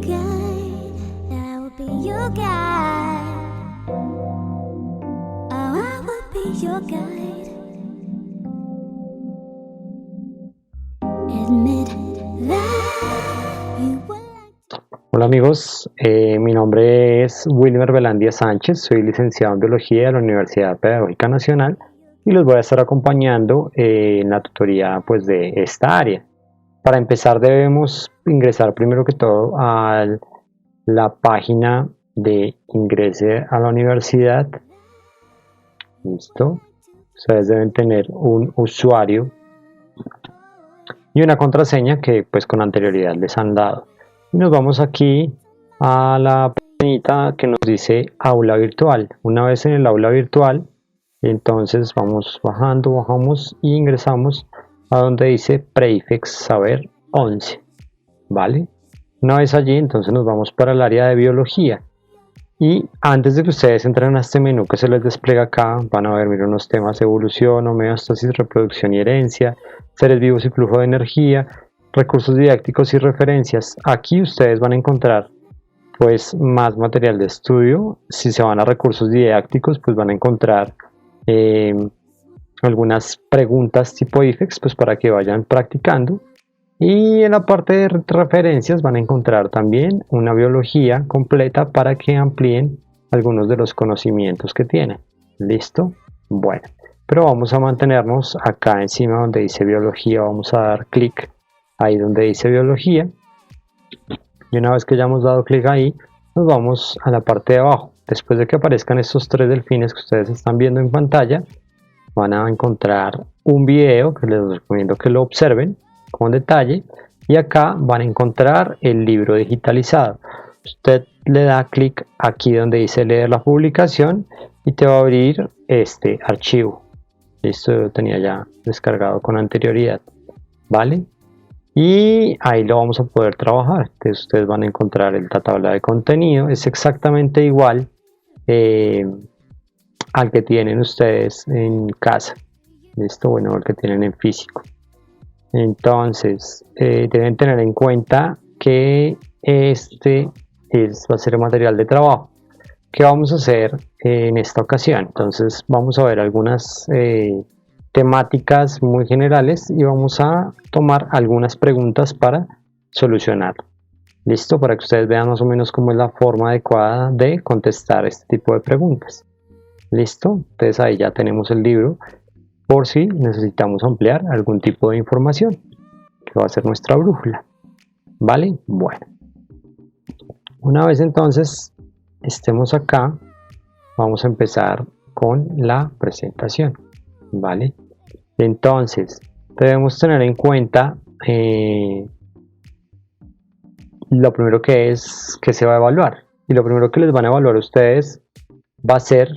guide, I will be your guide. Oh, I will be your guide. Admit that you will like. Hola amigos, mi nombre es Wilmer Velandia Sánchez, soy licenciado en Biología de la Universidad Pedagógica Nacional y los voy a estar acompañando en la tutoría pues, de esta área. Para empezar debemos ingresar primero que todo a la página de Ingrese a la Universidad. Listo. Ustedes deben tener un usuario y una contraseña que pues con anterioridad les han dado. Y nos vamos aquí a la pestañita que nos dice aula virtual. Una vez en el aula virtual, entonces vamos bajamos y ingresamos a donde dice Prefix Saber 11, ¿vale? Una vez allí, entonces nos vamos para el área de biología. Y antes de que ustedes entren a este menú que se les despliega acá, van a ver, miren, unos temas: evolución, homeostasis, reproducción y herencia, seres vivos y flujo de energía, recursos didácticos y referencias. Aquí ustedes van a encontrar pues más material de estudio. Si se van a recursos didácticos, pues van a encontrar algunas preguntas tipo IFEX, pues para que vayan practicando. Y en la parte de referencias van a encontrar también una biología completa para que amplíen algunos de los conocimientos que tienen. ¿Listo? Bueno, pero vamos a mantenernos acá encima donde dice biología. Vamos a dar clic ahí donde dice biología. Y una vez que ya hemos dado clic ahí, nos vamos a la parte de abajo. Después de que aparezcan estos tres delfines que ustedes están viendo en pantalla, van a encontrar un video que les recomiendo que lo observen con detalle, y acá van a encontrar el libro digitalizado. Usted le da clic aquí donde dice leer la publicación y te va a abrir este archivo. Esto lo tenía ya descargado con anterioridad, ¿vale? Y ahí lo vamos a poder trabajar. Entonces ustedes van a encontrar la tabla de contenido, es exactamente igual al que tienen ustedes en casa. Listo, bueno, el que tienen en físico. Entonces deben tener en cuenta que este va a ser el material de trabajo. ¿Qué vamos a hacer en esta ocasión? Entonces vamos a ver algunas temáticas muy generales y vamos a tomar algunas preguntas para solucionar. Listo, para que ustedes vean más o menos cómo es la forma adecuada de contestar este tipo de preguntas. Listo, entonces ahí ya tenemos el libro por si necesitamos ampliar algún tipo de información, que va a ser nuestra brújula, ¿vale? Bueno, una vez entonces estemos acá, vamos a empezar con la presentación, ¿vale? Entonces debemos tener en cuenta lo primero que se va a evaluar, y lo primero que les van a evaluar a ustedes va a ser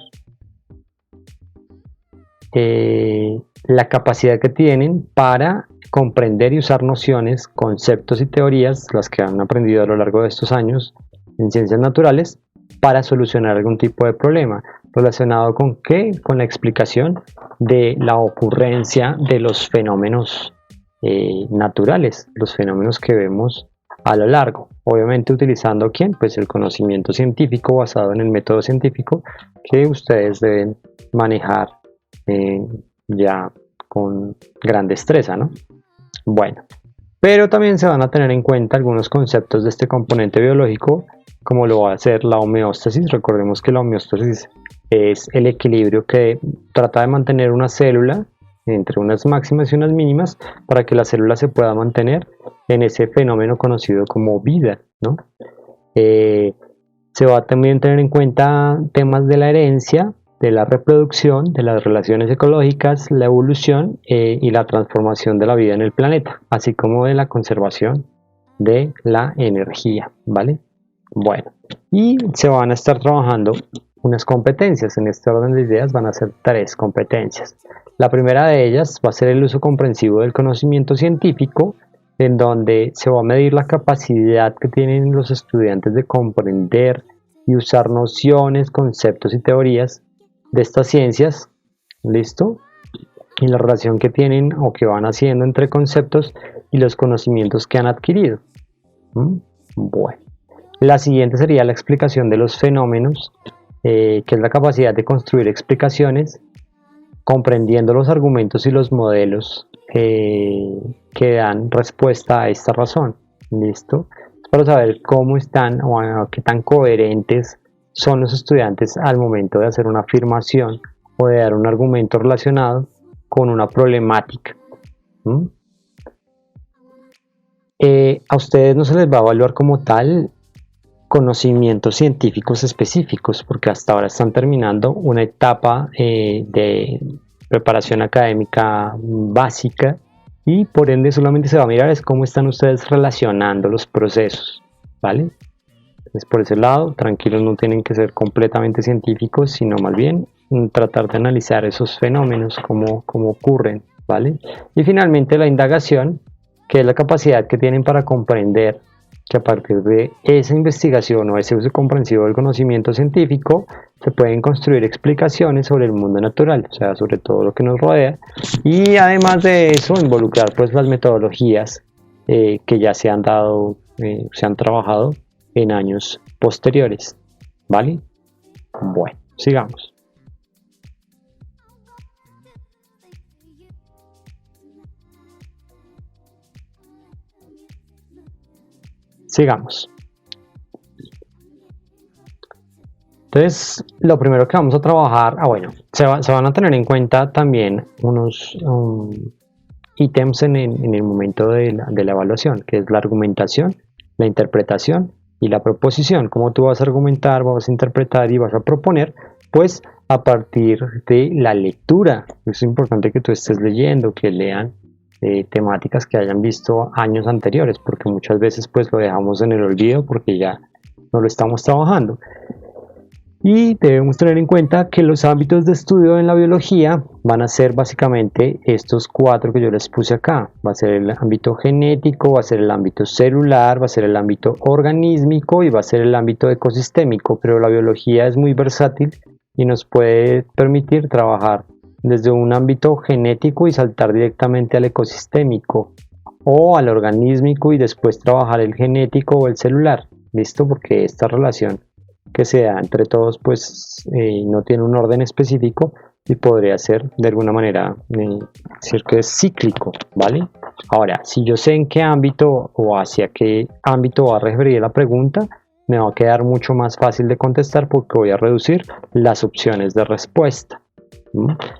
la capacidad que tienen para comprender y usar nociones, conceptos y teorías, las que han aprendido a lo largo de estos años en ciencias naturales, para solucionar algún tipo de problema relacionado con ¿qué? Con la explicación de la ocurrencia de los fenómenos naturales, los fenómenos que vemos a lo largo, obviamente utilizando ¿quién? Pues el conocimiento científico basado en el método científico que ustedes deben manejar ya con gran destreza, ¿no? Bueno, pero también se van a tener en cuenta algunos conceptos de este componente biológico, como lo va a ser la homeostasis. Recordemos que la homeostasis es el equilibrio que trata de mantener una célula entre unas máximas y unas mínimas para que la célula se pueda mantener en ese fenómeno conocido como vida, ¿no? Se va a también tener en cuenta temas de la herencia, de la reproducción, de las relaciones ecológicas, la evolución y la transformación de la vida en el planeta, así como de la conservación de la energía, ¿vale? Bueno, y se van a estar trabajando unas competencias. En este orden de ideas van a ser 3 competencias. La primera de ellas va a ser el uso comprensivo del conocimiento científico, en donde se va a medir la capacidad que tienen los estudiantes de comprender y usar nociones, conceptos y teorías de estas ciencias, ¿listo? Y la relación que tienen o que van haciendo entre conceptos y los conocimientos que han adquirido. Bueno, La siguiente sería la explicación de los fenómenos, que es la capacidad de construir explicaciones comprendiendo los argumentos y los modelos que dan respuesta a esta razón. ¿Listo? Para saber cómo están o qué tan coherentes son los estudiantes al momento de hacer una afirmación o de dar un argumento relacionado con una problemática. A ustedes no se les va a evaluar como tal conocimientos científicos específicos, porque hasta ahora están terminando una etapa de preparación académica básica y por ende solamente se va a mirar es cómo están ustedes relacionando los procesos, ¿vale? Entonces por ese lado, tranquilos, no tienen que ser completamente científicos, sino más bien tratar de analizar esos fenómenos, cómo ocurren, ¿vale? Y finalmente la indagación, que es la capacidad que tienen para comprender que a partir de esa investigación o ese uso comprensivo del conocimiento científico se pueden construir explicaciones sobre el mundo natural, o sea, sobre todo lo que nos rodea, y además de eso involucrar pues las metodologías que ya se han dado, se han trabajado en años posteriores, ¿vale? Bueno, sigamos. Sigamos. Entonces, lo primero que vamos a trabajar, bueno, se van a tener en cuenta también unos ítems en el momento de la evaluación, que es la argumentación, la interpretación y la proposición. Cómo tú vas a argumentar, vas a interpretar y vas a proponer, pues a partir de la lectura. Es importante que tú estés leyendo, que lean temáticas que hayan visto años anteriores, porque muchas veces pues lo dejamos en el olvido porque ya no lo estamos trabajando. Y debemos tener en cuenta que los ámbitos de estudio en la biología van a ser básicamente estos 4 que yo les puse acá. Va a ser el ámbito genético, va a ser el ámbito celular, va a ser el ámbito organísmico y va a ser el ámbito ecosistémico, pero la biología es muy versátil y nos puede permitir trabajar desde un ámbito genético y saltar directamente al ecosistémico o al organísmico y después trabajar el genético o el celular, ¿listo? Porque esta relación que se da entre todos pues no tiene un orden específico y podría ser de alguna manera decir que es cíclico, ¿vale? Ahora, si yo sé en qué ámbito o hacia qué ámbito va a referir la pregunta, me va a quedar mucho más fácil de contestar porque voy a reducir las opciones de respuesta.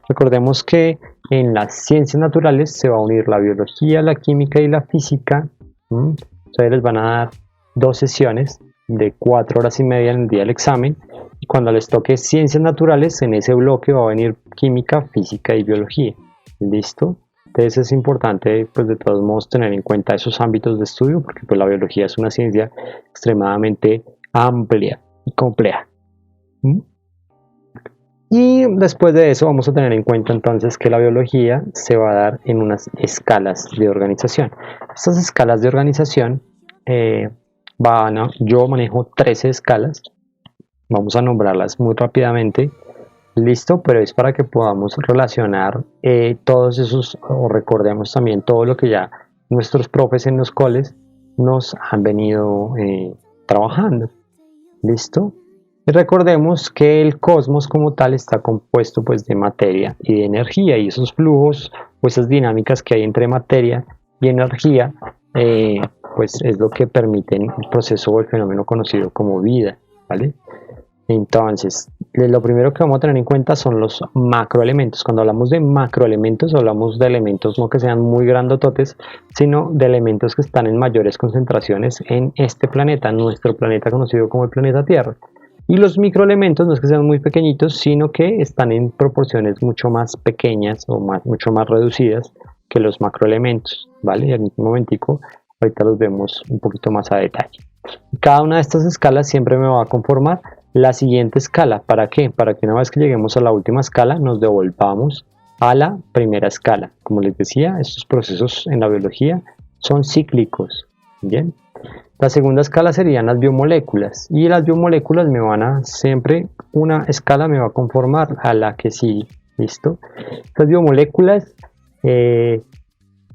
Recordemos que en las ciencias naturales se va a unir la biología, la química y la física. Entonces les van a dar 2 sesiones de 4 horas y media en el día del examen y cuando les toque ciencias naturales en ese bloque va a venir química, física y biología. ¿Listo? Entonces es importante pues de todos modos tener en cuenta esos ámbitos de estudio porque pues la biología es una ciencia extremadamente amplia y compleja. Y después de eso vamos a tener en cuenta entonces que la biología se va a dar en unas escalas de organización. Estas escalas de organización yo manejo 13 escalas, vamos a nombrarlas muy rápidamente, listo, pero es para que podamos relacionar todos esos, o recordemos también todo lo que ya nuestros profes en los coles nos han venido trabajando, listo. Y recordemos que el cosmos como tal está compuesto pues de materia y de energía y esos flujos o esas dinámicas que hay entre materia y energía pues es lo que permiten el proceso o el fenómeno conocido como vida, ¿vale? Entonces, lo primero que vamos a tener en cuenta son los macroelementos. Cuando hablamos de macroelementos, hablamos de elementos no que sean muy grandototes, sino de elementos que están en mayores concentraciones en este planeta, nuestro planeta conocido como el planeta Tierra. Y los microelementos no es que sean muy pequeñitos, sino que están en proporciones mucho más pequeñas o mucho más reducidas que los macroelementos, ¿vale? Y en un momentico, ahorita los vemos un poquito más a detalle. Cada una de estas escalas siempre me va a conformar la siguiente escala. ¿Para qué? Para que una vez que lleguemos a la última escala nos devolvamos a la primera escala. Como les decía, estos procesos en la biología son cíclicos, ¿bien? La segunda escala serían las biomoléculas y las biomoléculas siempre una escala me va a conformar a la que sigue, ¿listo? Las biomoléculas me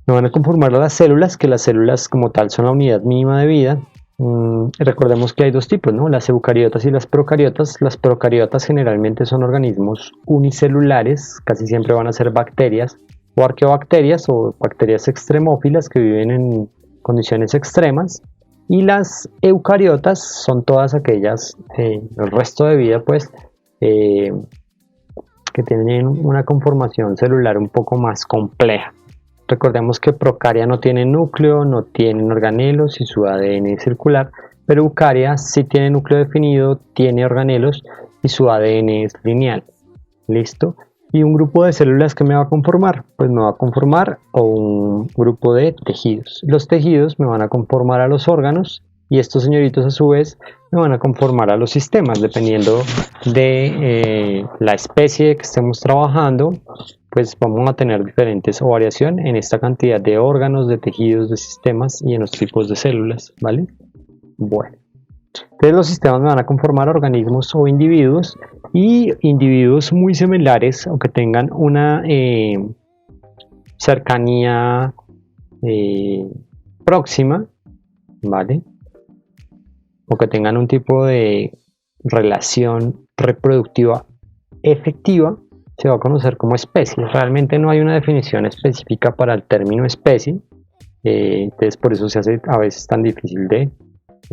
van a conformar a las células, que las células como tal son la unidad mínima de vida, Recordemos que hay dos tipos, ¿no? Las eucariotas y las procariotas. Las procariotas generalmente son organismos unicelulares, casi siempre van a ser bacterias o arqueobacterias o bacterias extremófilas que viven en condiciones extremas. Y las eucariotas son todas aquellas, el resto de vida, pues, que tienen una conformación celular un poco más compleja. Recordemos que procaria no tiene núcleo, no tienen organelos y su ADN es circular, pero eucaria sí tiene núcleo definido, tiene organelos y su ADN es lineal. ¿Listo? ¿Y un grupo de células que me va a conformar? Pues me va a conformar un grupo de tejidos. Los tejidos me van a conformar a los órganos y estos señoritos a su vez me van a conformar a los sistemas, dependiendo de la especie que estemos trabajando. Pues vamos a tener diferentes o variación en esta cantidad de órganos, de tejidos, de sistemas y en los tipos de células, ¿vale? Bueno, entonces los sistemas me van a conformar organismos o individuos, y individuos muy similares o que tengan una cercanía próxima, ¿vale? O que tengan un tipo de relación reproductiva efectiva, se va a conocer como especie. Realmente no hay una definición específica para el término especie, entonces por eso se hace a veces tan difícil de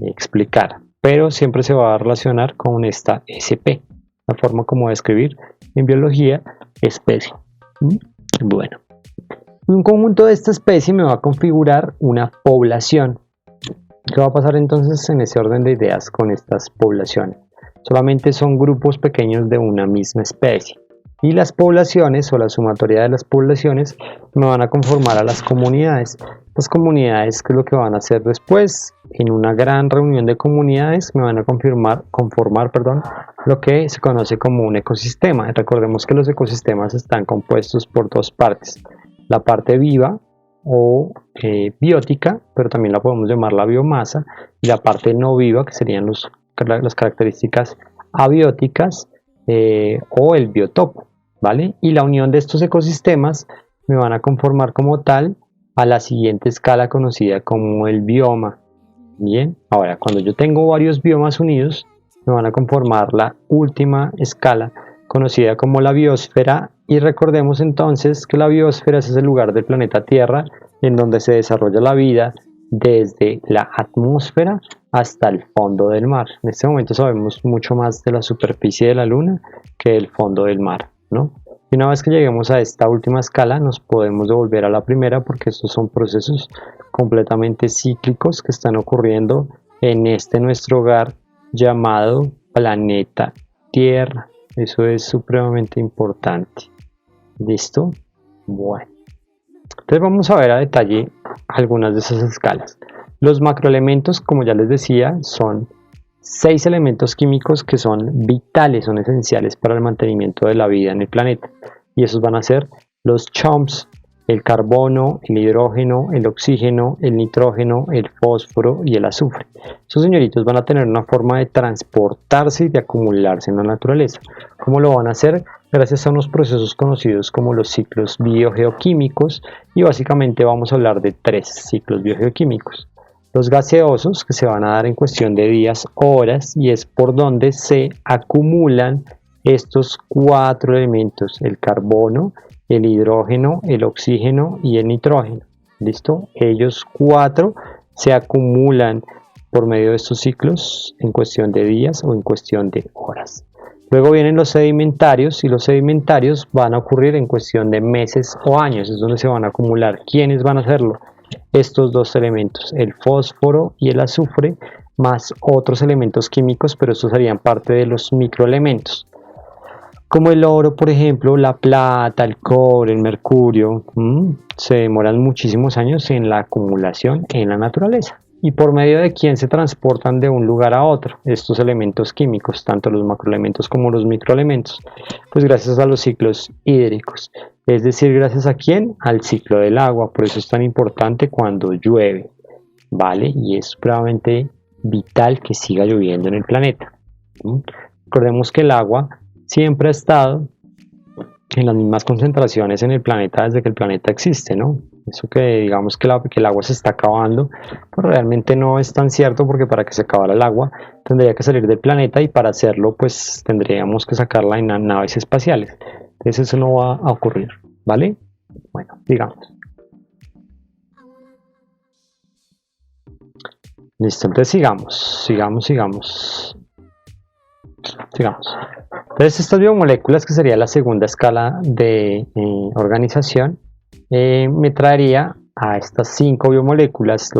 explicar, pero siempre se va a relacionar con esta SP, la forma como describir en biología especie. Bueno, un conjunto de esta especie me va a configurar una población. ¿Qué va a pasar entonces en ese orden de ideas con estas poblaciones? Solamente son grupos pequeños de una misma especie. Y las poblaciones o la sumatoria de las poblaciones me van a conformar a las comunidades. Las comunidades, ¿qué es lo que van a hacer después? En una gran reunión de comunidades me van a conformar lo que se conoce como un ecosistema. Recordemos que los ecosistemas están compuestos por dos partes. La parte viva o biótica, pero también la podemos llamar la biomasa, y la parte no viva, que serían las características abióticas o el biotopo, ¿vale? Y la unión de estos ecosistemas me van a conformar como tal a la siguiente escala conocida como el bioma. Bien, ahora cuando yo tengo varios biomas unidos, me van a conformar la última escala conocida como la biosfera, y recordemos entonces que la biosfera es ese lugar del planeta Tierra en donde se desarrolla la vida desde la atmósfera hasta el fondo del mar. En este momento sabemos mucho más de la superficie de la Luna que del fondo del mar, ¿no? Y una vez que lleguemos a esta última escala, nos podemos devolver a la primera, porque estos son procesos completamente cíclicos que están ocurriendo en este nuestro hogar llamado planeta Tierra. Eso es supremamente importante. ¿Listo? Bueno. Entonces vamos a ver a detalle algunas de esas escalas. Los macroelementos, como ya les decía, son 6 elementos químicos que son vitales, son esenciales para el mantenimiento de la vida en el planeta. Y esos van a ser los CHOMPs, el carbono, el hidrógeno, el oxígeno, el nitrógeno, el fósforo y el azufre. Esos señoritos van a tener una forma de transportarse y de acumularse en la naturaleza. ¿Cómo lo van a hacer? Gracias a unos procesos conocidos como los ciclos biogeoquímicos, y básicamente vamos a hablar de 3 ciclos biogeoquímicos. Los gaseosos, que se van a dar en cuestión de días, horas, y es por donde se acumulan estos 4 elementos: el carbono, el hidrógeno, el oxígeno y el nitrógeno. ¿Listo? Ellos 4 se acumulan por medio de estos ciclos en cuestión de días o en cuestión de horas. Luego vienen los sedimentarios, y los sedimentarios van a ocurrir en cuestión de meses o años. Es donde se van a acumular. ¿Quiénes van a hacerlo? Estos 2 elementos, el fósforo y el azufre, más otros elementos químicos, pero estos serían parte de los microelementos, como el oro, por ejemplo, la plata, el cobre, el mercurio. Se demoran muchísimos años en la acumulación en la naturaleza. ¿Y por medio de quién se transportan de un lugar a otro estos elementos químicos, tanto los macroelementos como los microelementos? Pues gracias a los ciclos hídricos. Es decir, gracias a quién? Al ciclo del agua. Por eso es tan importante cuando llueve, ¿vale? Y es supremamente vital que siga lloviendo en el planeta. Recordemos que el agua siempre ha estado en las mismas concentraciones en el planeta desde que el planeta existe, ¿no? Eso que digamos que el agua se está acabando, pues realmente no es tan cierto, porque para que se acabara el agua tendría que salir del planeta, y para hacerlo pues tendríamos que sacarla en naves espaciales. Entonces eso no va a ocurrir, ¿vale? Bueno, digamos. Listo, entonces sigamos. Entonces estas biomoléculas, que sería la segunda escala de organización, me traería a estas 5 biomoléculas: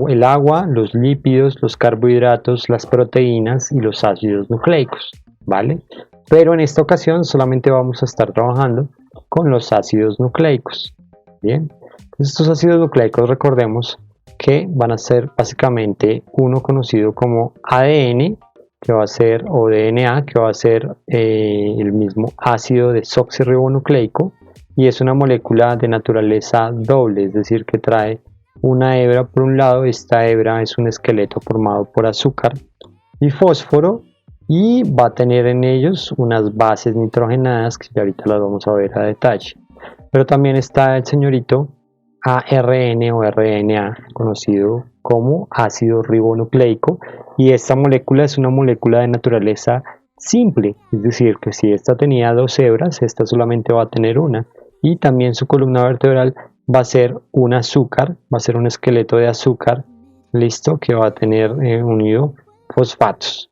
el agua, los lípidos, los carbohidratos, las proteínas y los ácidos nucleicos, ¿vale? Pero en esta ocasión solamente vamos a estar trabajando con los ácidos nucleicos. Bien, entonces estos ácidos nucleicos, recordemos que van a ser básicamente uno conocido como ADN, que va a ser, o DNA, que va a ser el mismo ácido desoxirribonucleico, y es una molécula de naturaleza doble, es decir, que trae una hebra por un lado. Esta hebra es un esqueleto formado por azúcar y fósforo, y va a tener en ellos unas bases nitrogenadas que ahorita las vamos a ver a detalle. Pero también está el señorito ARN o RNA, conocido como ácido ribonucleico, y esta molécula es una molécula de naturaleza simple, es decir, que si esta tenía 2 hebras, esta solamente va a tener una, y también su columna vertebral va a ser un azúcar, va a ser un esqueleto de azúcar, listo, que va a tener unido fosfatos.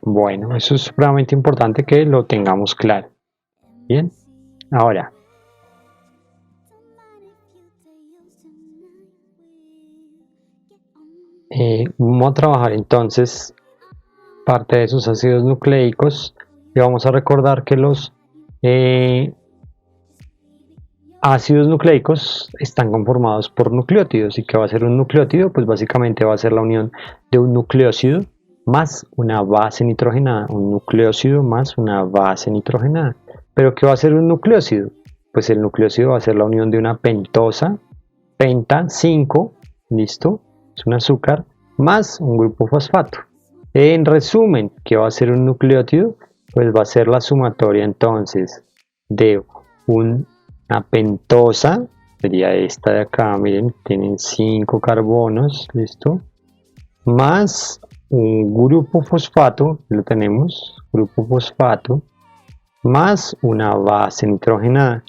Bueno, eso es supremamente importante que lo tengamos claro. Bien, ahora vamos a trabajar entonces parte de sus ácidos nucleicos, y vamos a recordar que los ácidos nucleicos están conformados por nucleótidos. ¿Y qué va a ser un nucleótido? Pues básicamente va a ser la unión de un nucleósido más una base nitrogenada, un nucleósido más una base nitrogenada. ¿Pero qué va a ser un nucleósido? Pues el nucleósido va a ser la unión de una pentosa, penta 5, listo, es un azúcar, más un grupo fosfato. En resumen, ¿qué va a ser un nucleótido? Pues va a ser la sumatoria entonces de una pentosa, sería esta de acá, miren, tienen 5 carbonos, listo, más un grupo fosfato, lo tenemos, grupo fosfato, más una base nitrogenada.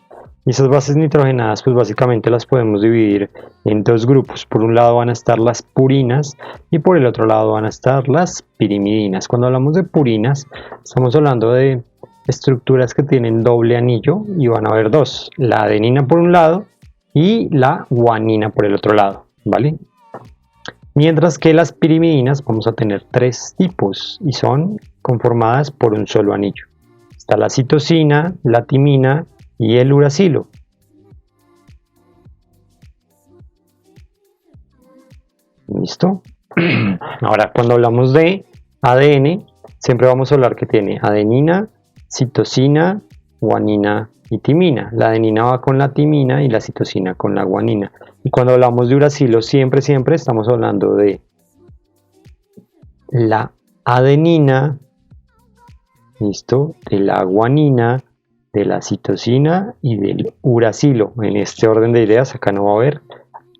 Y esas bases nitrogenadas pues básicamente las podemos dividir en 2 grupos. Por un lado van a estar las purinas y por el otro lado van a estar las pirimidinas. Cuando hablamos de purinas, estamos hablando de estructuras que tienen doble anillo, y van a haber 2, la adenina por un lado y la guanina por el otro lado, ¿vale? Mientras que las pirimidinas vamos a tener 3 tipos y son conformadas por un solo anillo. Está la citosina, la timina y el uracilo. ¿Listo? Ahora, cuando hablamos de ADN, siempre vamos a hablar que tiene adenina, citosina, guanina y timina. La adenina va con la timina y la citosina con la guanina. Y cuando hablamos de uracilo, siempre estamos hablando de la adenina, ¿listo?, de la guanina, de la citosina y del uracilo. En este orden de ideas, acá no va a haber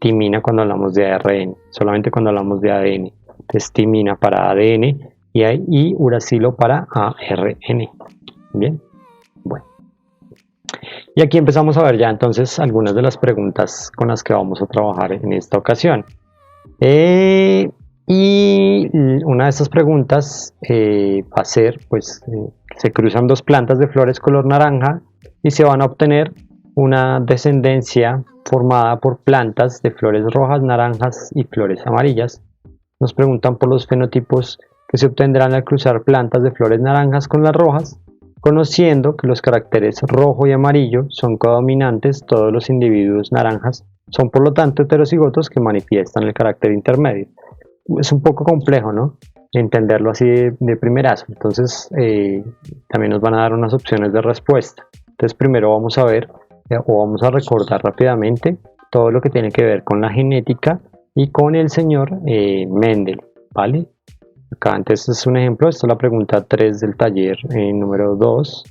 timina cuando hablamos de ARN, solamente cuando hablamos de ADN. Entonces timina para ADN y uracilo para ARN. Bien, bueno. Y aquí empezamos a ver ya entonces algunas de las preguntas con las que vamos a trabajar en esta ocasión. Y una de estas preguntas va a ser, pues, se cruzan 2 plantas de flores color naranja y se van a obtener una descendencia formada por plantas de flores rojas, naranjas y flores amarillas. Nos preguntan por los fenotipos que se obtendrán al cruzar plantas de flores naranjas con las rojas, conociendo que los caracteres rojo y amarillo son codominantes. Todos los individuos naranjas son por lo tanto heterocigotos que manifiestan el carácter intermedio. Es un poco complejo, ¿no?, entenderlo así de primerazo. Entonces también nos van a dar unas opciones de respuesta. Entonces primero vamos a ver o vamos a recordar rápidamente todo lo que tiene que ver con la genética y con el señor Mendel, ¿vale? Acá antes es un ejemplo, esta es la pregunta 3 del taller número 2,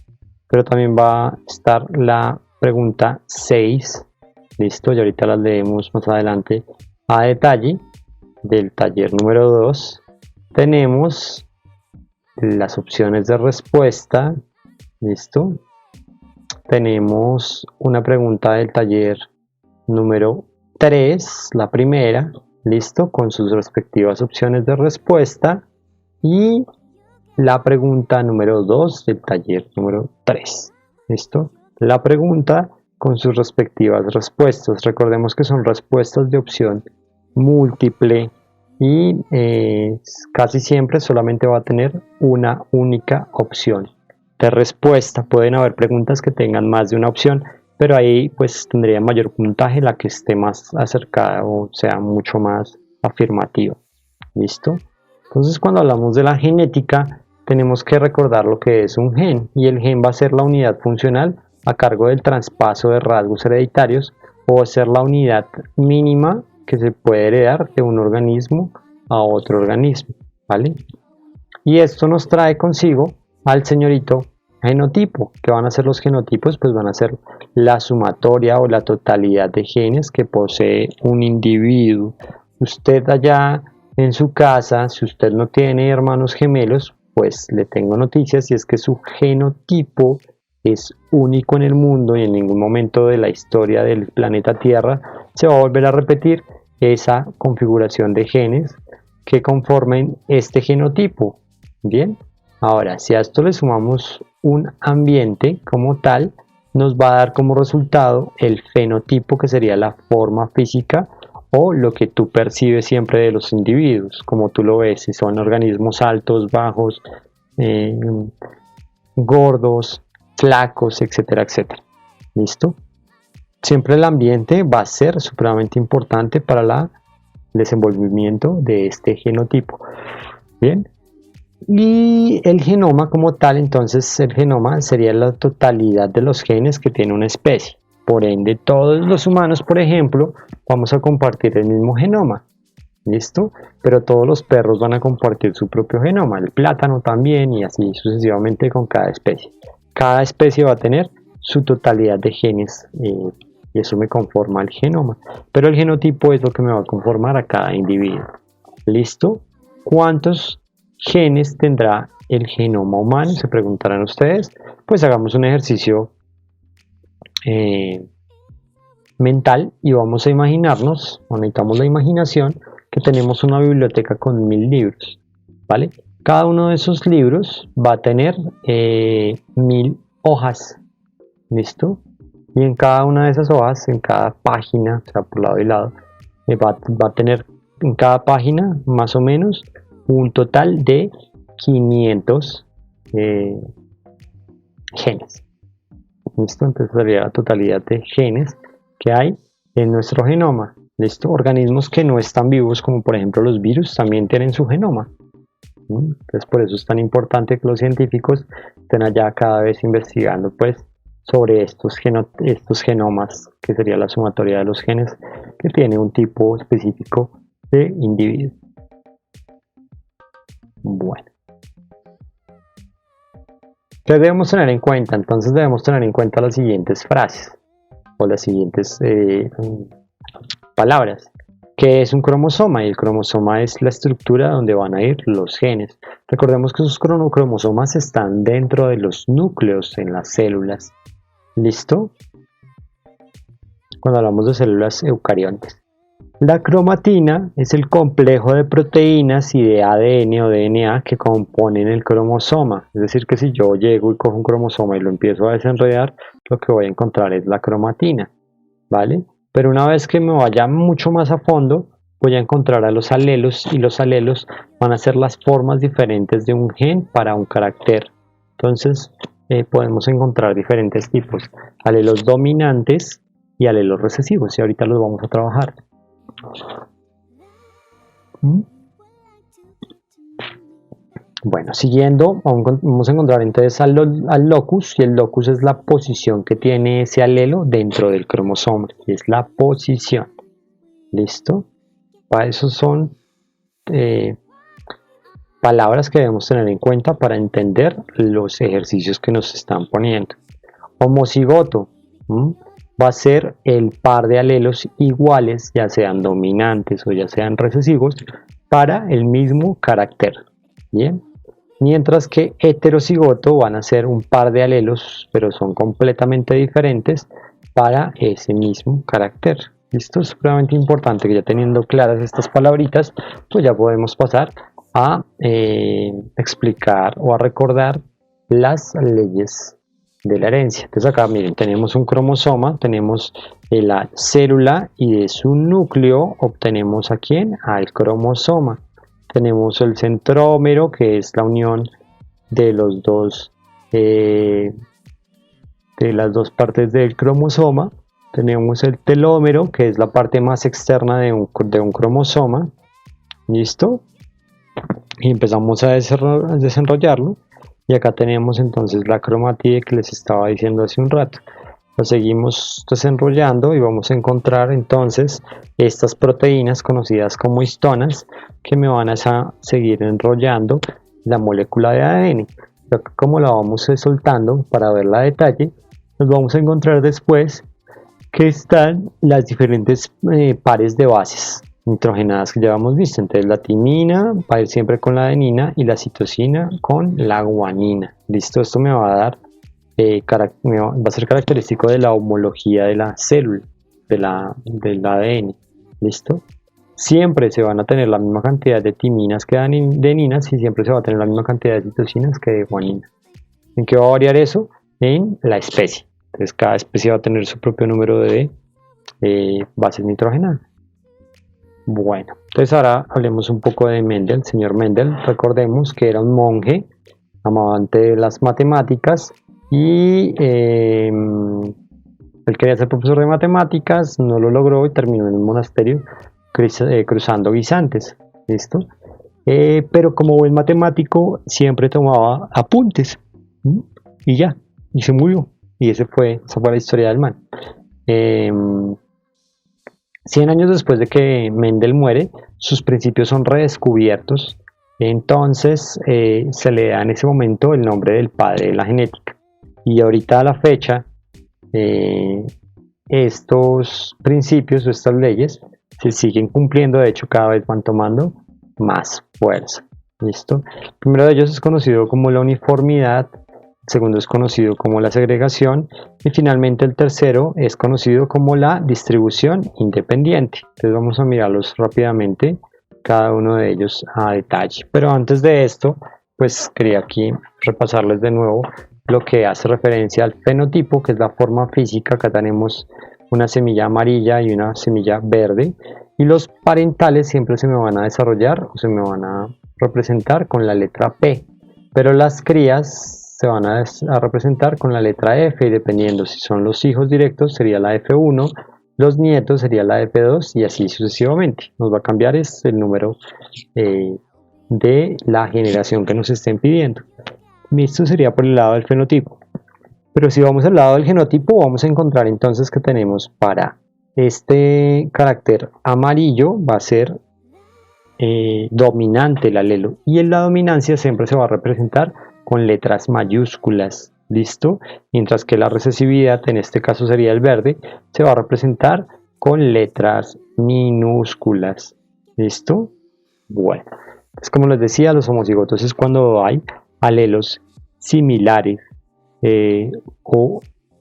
pero también va a estar la pregunta 6 Listo, y ahorita las leemos más adelante a detalle. Del taller número 2 tenemos las opciones de respuesta. Listo. Tenemos una pregunta del taller número 3, la primera, listo, con sus respectivas opciones de respuesta, y la pregunta número 2 del taller número 3, listo, la pregunta con sus respectivas respuestas. Recordemos que son respuestas de opción múltiple y casi siempre solamente va a tener una única opción de respuesta. Pueden haber preguntas que tengan más de una opción, pero ahí pues tendría mayor puntaje la que esté más acercada o sea mucho más afirmativa. ¿Listo? Entonces, cuando hablamos de la genética, tenemos que recordar lo que es un gen, y el gen va a ser la unidad funcional a cargo del traspaso de rasgos hereditarios, o ser la unidad mínima que se puede heredar de un organismo a otro organismo, ¿vale? Y esto nos trae consigo al señorito genotipo. ¿Qué van a ser los genotipos? Pues van a ser la sumatoria o la totalidad de genes que posee un individuo. Usted allá en su casa, si usted no tiene hermanos gemelos, pues le tengo noticias, y es que su genotipo es único en el mundo, y en ningún momento de la historia del planeta Tierra se va a volver a repetir esa configuración de genes que conformen este genotipo. Bien, ahora si a esto le sumamos un ambiente como tal, nos va a dar como resultado el fenotipo, que sería la forma física o lo que tú percibes siempre de los individuos, como tú lo ves, si son organismos altos, bajos, gordos, flacos, etcétera, etcétera. ¿Listo? Siempre el ambiente va a ser supremamente importante para el desenvolvimiento de este genotipo. Bien. Y el genoma como tal, entonces el genoma sería la totalidad de los genes que tiene una especie. Por ende, todos los humanos, por ejemplo, vamos a compartir el mismo genoma. ¿Listo? Pero todos los perros van a compartir su propio genoma, el plátano también, y así sucesivamente con cada especie. Cada especie va a tener su totalidad de genes, y eso me conforma el genoma. Pero el genotipo es lo que me va a conformar a cada individuo. ¿Listo? ¿Cuántos genes tendrá el genoma humano? Se preguntarán ustedes. Pues hagamos un ejercicio mental y vamos a imaginarnos, o necesitamos la imaginación, que tenemos una biblioteca con 1000 libros, ¿vale? Cada uno de esos libros va a tener 1000 hojas, ¿listo? Y en cada una de esas hojas, en cada página, o sea, por lado y lado, va a tener en cada página más o menos un total de 500 genes. ¿Listo? Entonces sería la totalidad de genes que hay en nuestro genoma. ¿Listo? Organismos que no están vivos, como por ejemplo los virus, también tienen su genoma. Entonces por eso es tan importante que los científicos estén allá cada vez investigando pues sobre estos genomas, que sería la sumatoria de los genes que tiene un tipo específico de individuo. Bueno, ¿qué debemos tener en cuenta? Entonces debemos tener en cuenta las siguientes frases o las siguientes palabras. ¿Qué es un cromosoma? Y el cromosoma es la estructura donde van a ir los genes. Recordemos que esos cromosomas están dentro de los núcleos en las células. ¿Listo? Cuando hablamos de células eucariontes. La cromatina es el complejo de proteínas y de ADN o DNA que componen el cromosoma. Es decir, que si yo llego y cojo un cromosoma y lo empiezo a desenredar, lo que voy a encontrar es la cromatina, ¿vale? Pero una vez que me vaya mucho más a fondo, voy a encontrar a los alelos, y los alelos van a ser las formas diferentes de un gen para un carácter. Entonces, podemos encontrar diferentes tipos: alelos dominantes y alelos recesivos, y ahorita los vamos a trabajar. Bueno, siguiendo, vamos a encontrar entonces al locus, y el locus es la posición que tiene ese alelo dentro del cromosoma, y es la posición. ¿Listo? Para eso son palabras que debemos tener en cuenta para entender los ejercicios que nos están poniendo. Homocigoto. va a ser el par de alelos iguales, ya sean dominantes o ya sean recesivos, para el mismo carácter. Bien. Mientras que heterocigoto van a ser un par de alelos, pero son completamente diferentes para ese mismo carácter. Esto es supremamente importante, que ya teniendo claras estas palabritas, pues ya podemos pasar a explicar o a recordar las leyes de la herencia. Entonces acá miren, tenemos un cromosoma, tenemos la célula y de su núcleo obtenemos ¿a quién? Al cromosoma. Tenemos el centrómero, que es la unión de los dos de las dos partes del cromosoma. Tenemos el telómero, que es la parte más externa de un cromosoma. ¿Listo? Y empezamos a desenrollarlo. Y acá tenemos entonces la cromatide que les estaba diciendo hace un rato. Lo seguimos desenrollando y vamos a encontrar entonces estas proteínas conocidas como histonas que me van a seguir enrollando la molécula de ADN. Pero como la vamos soltando para verla a detalle, nos vamos a encontrar después que están las diferentes pares de bases nitrogenadas que ya hemos visto. Entonces la timina va a ir siempre con la adenina y la citosina con la guanina. Listo, esto me va a dar va a ser característico de la homología de la célula, del ADN. ¿Listo? Siempre se van a tener la misma cantidad de timinas que de adeninas y siempre se va a tener la misma cantidad de citosinas que de guanina. ¿En qué va a variar eso? En la especie. Entonces cada especie va a tener su propio número de bases nitrogenadas. Bueno, entonces ahora hablemos un poco de Mendel. Señor Mendel, recordemos que era un monje amante de las matemáticas y él quería ser profesor de matemáticas, no lo logró y terminó en un monasterio cruzando guisantes. ¿Listo? Pero como buen matemático siempre tomaba apuntes y ya, y se murió. Y esa fue la historia del man. 100 años después de que Mendel muere, sus principios son redescubiertos. Entonces se le da en ese momento el nombre del padre de la genética. Y ahorita a la fecha, estos principios o estas leyes se siguen cumpliendo. De hecho, cada vez van tomando más fuerza. ¿Listo? El primero de ellos es conocido como la uniformidad. El segundo es conocido como la segregación y finalmente el tercero es conocido como la distribución independiente. Entonces vamos a mirarlos rápidamente, cada uno de ellos a detalle. Pero antes de esto, pues quería aquí repasarles de nuevo lo que hace referencia al fenotipo, que es la forma física. Acá tenemos una semilla amarilla y una semilla verde y los parentales siempre se me van a desarrollar o se me van a representar con la letra P, pero las crías se van a representar con la letra F y dependiendo si son los hijos directos sería la F1, los nietos sería la F2 y así sucesivamente. Nos va a cambiar el número de la generación que nos estén pidiendo. Esto sería por el lado del fenotipo. Pero si vamos al lado del genotipo vamos a encontrar entonces que tenemos para este carácter amarillo va a ser dominante el alelo y en la dominancia siempre se va a representar con letras mayúsculas. ¿Listo? Mientras que la recesividad, en este caso sería el verde, se va a representar con letras minúsculas. ¿Listo? Bueno, pues como les decía, los homocigotos es cuando hay alelos similares o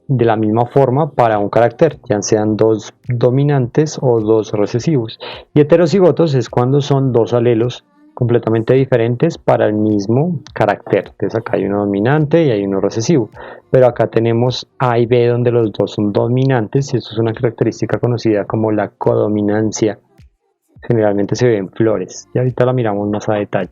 de la misma forma para un carácter, ya sean dos dominantes o dos recesivos. Y heterocigotos es cuando son dos alelos completamente diferentes para el mismo carácter. Entonces acá hay uno dominante y hay uno recesivo, pero acá tenemos A y B donde los dos son dominantes y esto es una característica conocida como la codominancia. Generalmente se ve en flores y ahorita la miramos más a detalle.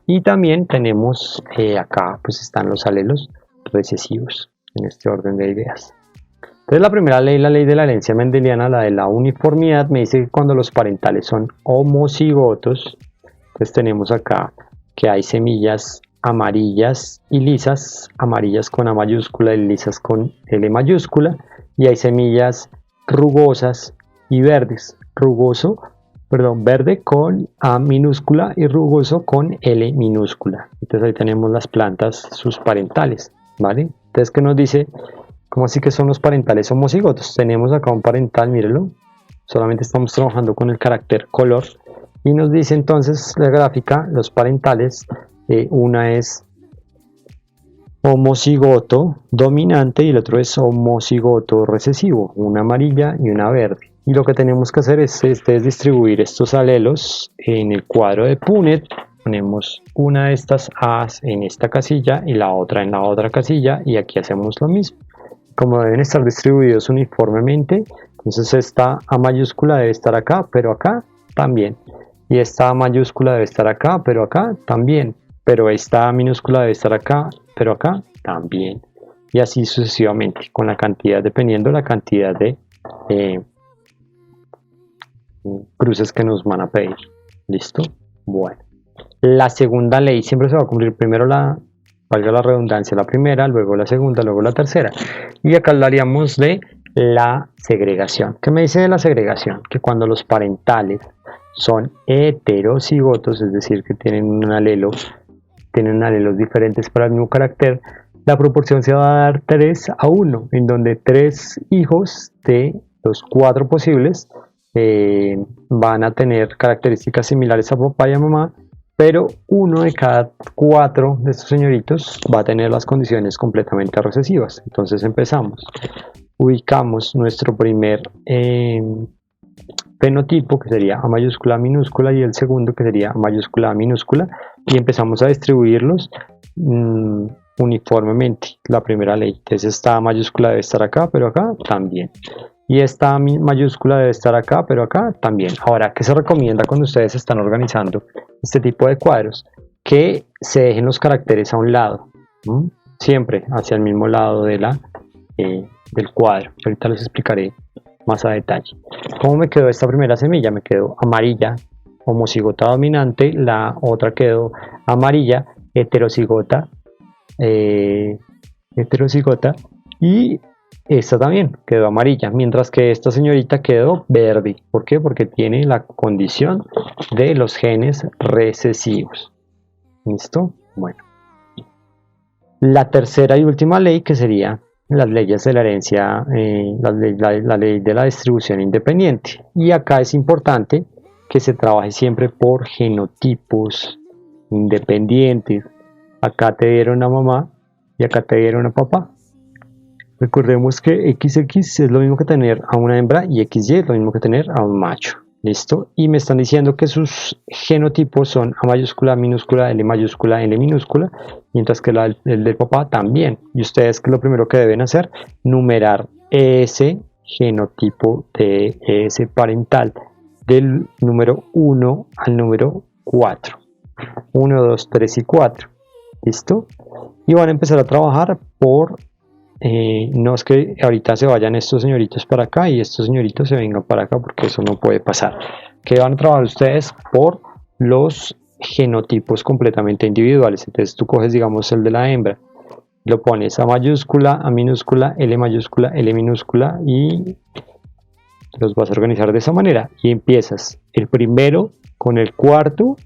Y también tenemos acá pues están los alelos recesivos en este orden de ideas. Entonces la primera ley, la ley de la herencia mendeliana, la de la uniformidad, me dice que cuando los parentales son homocigotos, entonces tenemos acá que hay semillas amarillas y lisas, amarillas con A mayúscula y lisas con L mayúscula, y hay semillas rugosas y verdes, verde con A minúscula y rugoso con L minúscula. Entonces ahí tenemos las plantas, sus parentales, ¿vale? Entonces, ¿qué nos dice ¿Cómo así que son los parentales homocigotos? Tenemos acá un parental, mírenlo. Solamente estamos trabajando con el carácter color. Y nos dice entonces la gráfica, los parentales, una es homocigoto dominante y el otro es homocigoto recesivo, una amarilla y una verde. Y lo que tenemos que hacer es distribuir estos alelos en el cuadro de Punnett. Ponemos una de estas A's en esta casilla y la otra en la otra casilla, y aquí hacemos lo mismo. Como deben estar distribuidos uniformemente, entonces esta A mayúscula debe estar acá, pero acá también. Y esta A mayúscula debe estar acá, pero acá también. Pero esta A minúscula debe estar acá, pero acá también. Y así sucesivamente, con la cantidad, dependiendo la cantidad de cruces que nos van a pedir. ¿Listo? Bueno. La segunda ley siempre se va a cumplir primero valga la redundancia, la primera, luego la segunda, luego la tercera. Y acá hablaríamos de la segregación. ¿Qué me dice de la segregación? Que cuando los parentales son heterocigotos, es decir, que tienen alelos diferentes para el mismo carácter, la proporción se va a dar 3:1, en donde 3 hijos de los 4 posibles van a tener características similares a papá y a mamá, pero uno de cada 4 de estos señoritos va a tener las condiciones completamente recesivas. Entonces empezamos, ubicamos nuestro primer fenotipo, que sería A mayúscula, A minúscula, y el segundo, que sería A mayúscula, A minúscula, y empezamos a distribuirlos uniformemente. La primera ley, entonces esta A mayúscula debe estar acá, pero acá también. Y esta mayúscula debe estar acá, pero acá también. Ahora, ¿qué se recomienda cuando ustedes están organizando este tipo de cuadros? Que se dejen los caracteres a un lado, siempre hacia el mismo lado de del cuadro. Ahorita les explicaré más a detalle. ¿Cómo me quedó esta primera semilla? Me quedó amarilla, homocigota dominante. La otra quedó amarilla, heterocigota, y esta también quedó amarilla, mientras que esta señorita quedó verde. ¿Por qué? Porque tiene la condición de los genes recesivos. ¿Listo? Bueno. La tercera y última ley, que sería las leyes de la herencia, la ley de la distribución independiente. Y acá es importante que se trabaje siempre por genotipos independientes. Acá te dieron a mamá y acá te dieron a papá. Recordemos que XX es lo mismo que tener a una hembra y XY es lo mismo que tener a un macho. ¿Listo? Y me están diciendo que sus genotipos son A mayúscula, A minúscula, L mayúscula, L minúscula, mientras que el del papá también. Y ustedes, que lo primero que deben hacer, numerar ese genotipo de ese parental del número 1 al número 4. 1, 2, 3 y 4. ¿Listo? Y van a empezar a trabajar por... no es que ahorita se vayan estos señoritos para acá y estos señoritos se vengan para acá, porque eso no puede pasar. Que van a trabajar ustedes por los genotipos completamente individuales. Entonces tú coges, digamos, el de la hembra, lo pones A mayúscula, A minúscula, L mayúscula, L minúscula, y los vas a organizar de esa manera. Y empiezas el primero con el cuarto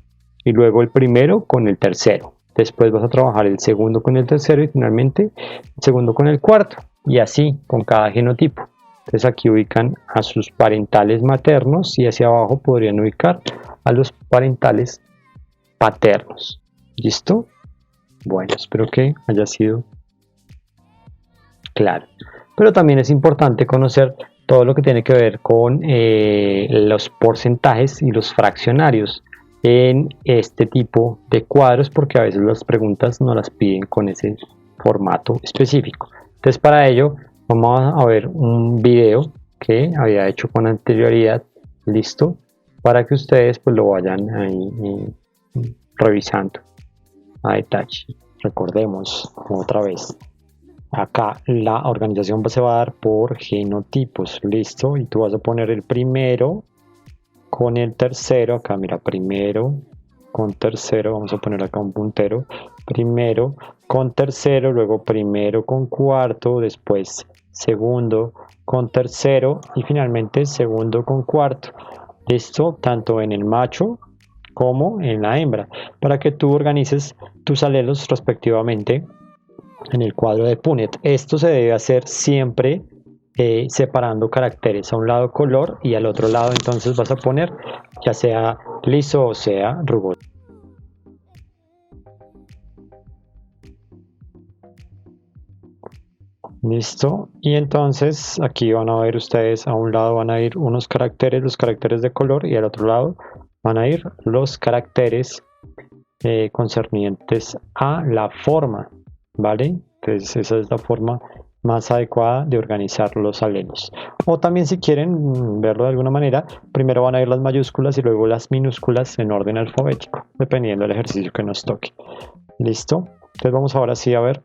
y luego el primero con el tercero. Después vas a trabajar el segundo con el tercero y finalmente el segundo con el cuarto, y así con cada genotipo. Entonces aquí ubican a sus parentales maternos y hacia abajo podrían ubicar a los parentales paternos. ¿Listo? Bueno, espero que haya sido claro. Pero también es importante conocer todo lo que tiene que ver con los porcentajes y los fraccionarios en este tipo de cuadros, porque a veces las preguntas no las piden con ese formato específico. Entonces, para ello vamos a ver un video que había hecho con anterioridad, listo, para que ustedes pues lo vayan ahí revisando a detalle. Recordemos otra vez, acá la organización se va a dar por genotipos, listo, y tú vas a poner el primero con el tercero. Acá mira, primero con tercero, vamos a poner acá un puntero, primero con tercero, luego primero con cuarto, después segundo con tercero y finalmente segundo con cuarto. Esto tanto en el macho como en la hembra, para que tú organices tus alelos respectivamente en el cuadro de Punnett. Esto se debe hacer siempre separando caracteres, a un lado color y al otro lado entonces vas a poner ya sea liso o sea rugoso. Listo, y entonces aquí van a ver ustedes, a un lado van a ir unos caracteres, los caracteres de color, y al otro lado van a ir los caracteres concernientes a la forma, ¿vale? Entonces esa es la forma más adecuada de organizar los alelos. O también, si quieren verlo de alguna manera, primero van a ir las mayúsculas y luego las minúsculas en orden alfabético, dependiendo del ejercicio que nos toque. ¿Listo? Entonces vamos ahora sí a ver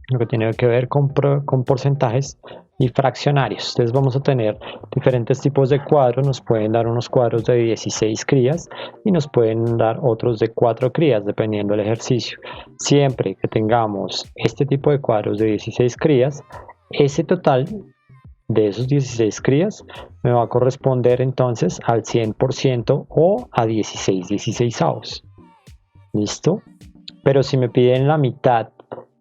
lo que tiene que ver con porcentajes y fraccionarios. Entonces vamos a tener diferentes tipos de cuadros. Nos pueden dar unos cuadros de 16 crías y nos pueden dar otros de 4 crías, dependiendo del ejercicio. Siempre que tengamos este tipo de cuadros de 16 crías, ese total de esos 16 crías me va a corresponder entonces al 100% o a 16/16. ¿Listo? Pero si me piden la mitad,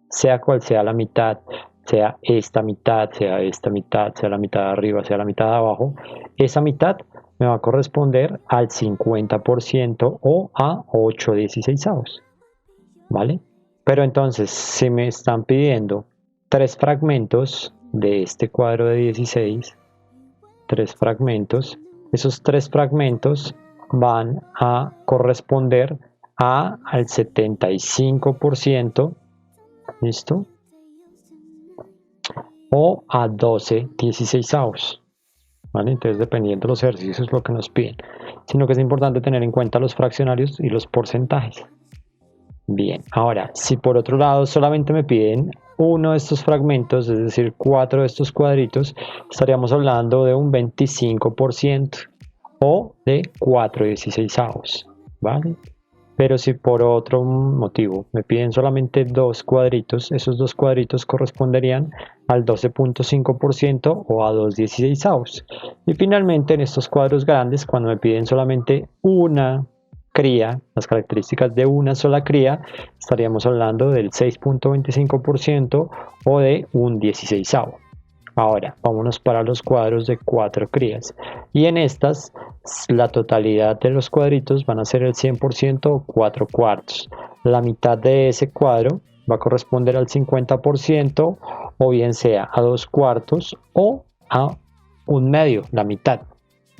sea cual sea la mitad, sea esta mitad, sea esta mitad, sea la mitad de arriba, sea la mitad de abajo, esa mitad me va a corresponder al 50% o a 8/16, ¿vale? Pero entonces, si me están pidiendo 3 fragmentos de este cuadro de 16, 3 fragmentos, esos 3 fragmentos van a corresponder al 75%, ¿listo? O a 12/16, ¿vale? Entonces, dependiendo de los ejercicios, lo que nos piden. Sino que es importante tener en cuenta los fraccionarios y los porcentajes. Bien, ahora, si por otro lado solamente me piden uno de estos fragmentos, es decir, 4 de estos cuadritos, estaríamos hablando de un 25% o de 4/16, ¿vale? Pero si por otro motivo me piden solamente 2 cuadritos, esos 2 cuadritos corresponderían al 12.5% o a 2/16. Y finalmente, en estos cuadros grandes, cuando me piden solamente una cría, las características de una sola cría, estaríamos hablando del 6.25% o de un 16. Ahora, vámonos para los cuadros de 4 crías. Y en estas, la totalidad de los cuadritos van a ser el 100% o 4 cuartos. La mitad de ese cuadro va a corresponder al 50%, o bien sea a 2 cuartos o a un medio, la mitad,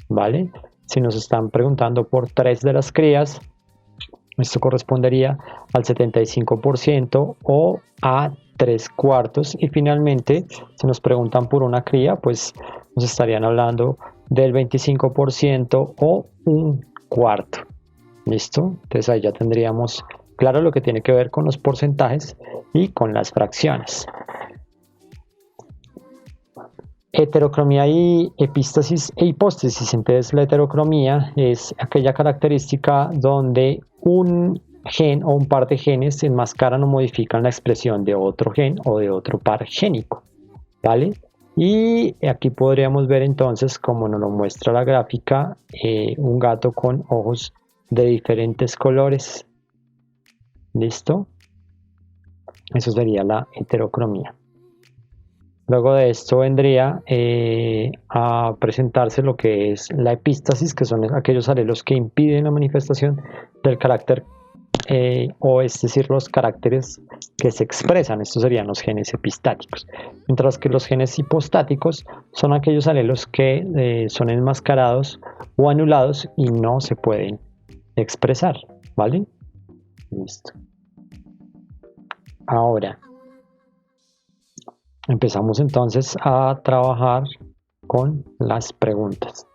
¿vale? Si nos están preguntando por 3 de las crías, esto correspondería al 75% o a 3 cuartos. Y finalmente, si nos preguntan por una cría, pues nos estarían hablando del 25% o un cuarto. ¿Listo? Entonces ahí ya tendríamos claro lo que tiene que ver con los porcentajes y con las fracciones. Heterocromía y epístasis e hipóstasis. Entonces, la heterocromía es aquella característica donde un gen o un par de genes enmascaran o modifican la expresión de otro gen o de otro par génico, ¿vale? Y aquí podríamos ver entonces, como nos lo muestra la gráfica, un gato con ojos de diferentes colores. ¿Listo? Eso sería la heterocromía. Luego de esto vendría a presentarse lo que es la epístasis, que son aquellos alelos que impiden la manifestación del carácter, o es decir, los caracteres que se expresan. Estos serían los genes epistáticos. Mientras que los genes hipostáticos son aquellos alelos que son enmascarados o anulados y no se pueden expresar, ¿vale? Listo. Ahora empezamos entonces a trabajar con las preguntas.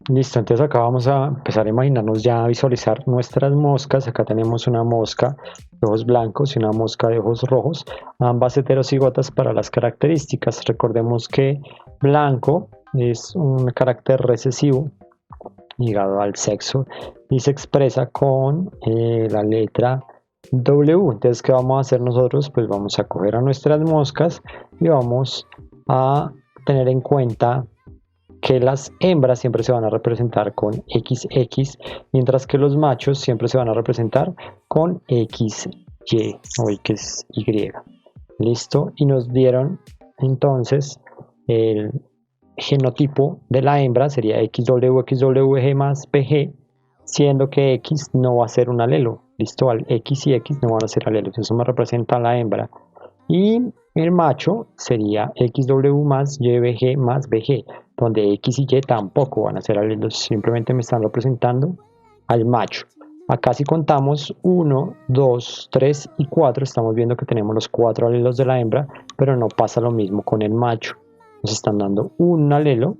Listo, entonces acá vamos a empezar a imaginarnos ya, a visualizar nuestras moscas. Acá tenemos una mosca de ojos blancos y una mosca de ojos rojos, ambas heterocigotas para las características. Recordemos que blanco es un carácter recesivo ligado al sexo y se expresa con la letra W. Entonces, ¿qué vamos a hacer nosotros? Pues vamos a coger a nuestras moscas y vamos a tener en cuenta que las hembras siempre se van a representar con XX, mientras que los machos siempre se van a representar con XY o XY. Listo, y nos dieron entonces el genotipo de la hembra sería XWXWG más PG, siendo que X no va a ser un alelo. Listo, al X y X no van a ser alelos, eso me representa a la hembra. Y el macho sería XW más YBG más BG, donde X y Y tampoco van a ser alelos, simplemente me están representando al macho. Acá si contamos 1, 2, 3 y 4, estamos viendo que tenemos los 4 alelos de la hembra, pero no pasa lo mismo con el macho. Nos están dando un alelo,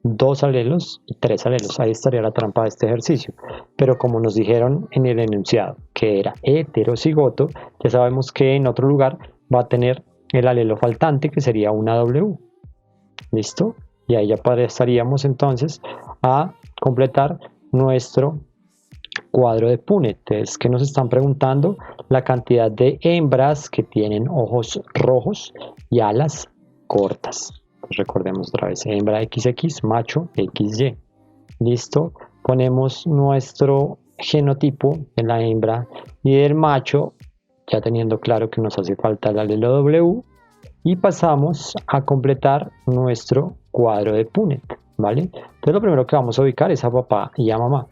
2 alelos y 3 alelos. Ahí estaría la trampa de este ejercicio. Pero como nos dijeron en el enunciado que era heterocigoto, ya sabemos que en otro lugar va a tener el alelo faltante, que sería una W. ¿Listo? Y ahí ya pasaríamos entonces a completar nuestro cuadro de Punnett. Es que nos están preguntando la cantidad de hembras que tienen ojos rojos y alas cortas. Pues recordemos otra vez, hembra XX, macho XY. Listo, ponemos nuestro genotipo en la hembra y del macho, ya teniendo claro que nos hace falta el alelo W, y pasamos a completar nuestro cuadro de Punnett, ¿vale? Entonces lo primero que vamos a ubicar es a papá y a mamá.